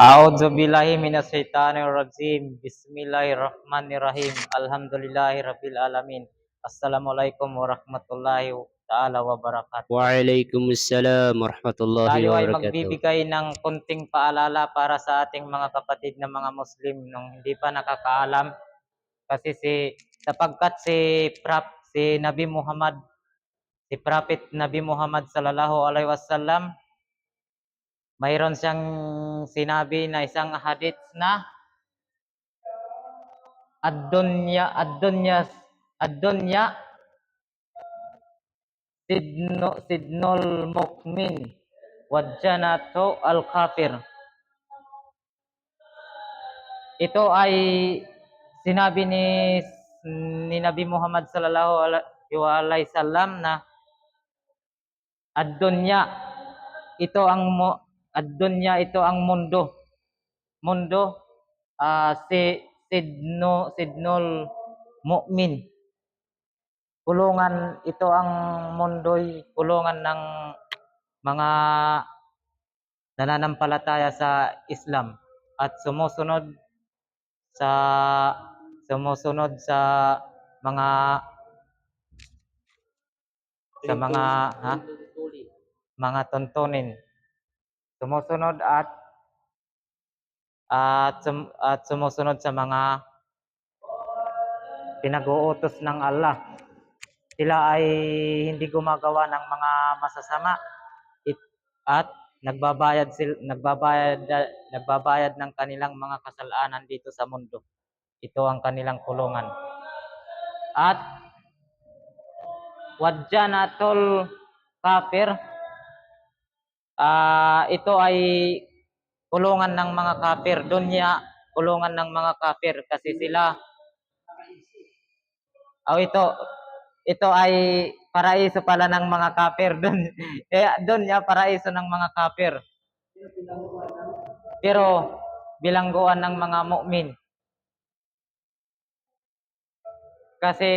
A'udzu billahi minasyaitonir rajim. Bismillahirrahmanirrahim. Alhamdulillahirabbil alamin. Assalamualaikum warahmatullahi taala wabarakatuh. Waalaikumsalam warahmatullahi Tayo ay wabarakatuh. magbibigay ng konting paalala para sa ating mga kapatid na mga Muslim nung hindi pa nakakaalam kasi sapagkat si Nabi Muhammad, si Prophet Nabi Muhammad sallallahu alaihi wasallam, mayroon siyang sinabi na isang hadith na ad-dunya sidnul mukmin wad jannatu al-kafir. Ito ay sinabi ni Nabi Muhammad sallallahu alaihi wasallam na ad-dunya ito ang ito ang mundo. Sidnul mu'min. Kulungan ito ang mundo'y kulungan ng mga nananampalataya sa Islam at sumusunod sa mga tuntunin. Sumusunod at sumusunod sa mga pinag-uutos ng Allah. Sila ay hindi gumagawa ng mga masasama at nagbabayad ng kanilang mga kasalanan dito sa mundo. Ito ang kanilang kulungan. At wajjanatul kafir, ito ay kulungan ng mga kafir. Dunya, kulungan ng mga kafir kasi sila ito ay paraiso pala ng mga kafir. Dunya paraiso ng mga kafir. Pero bilangguan ng mga mu'min. Kasi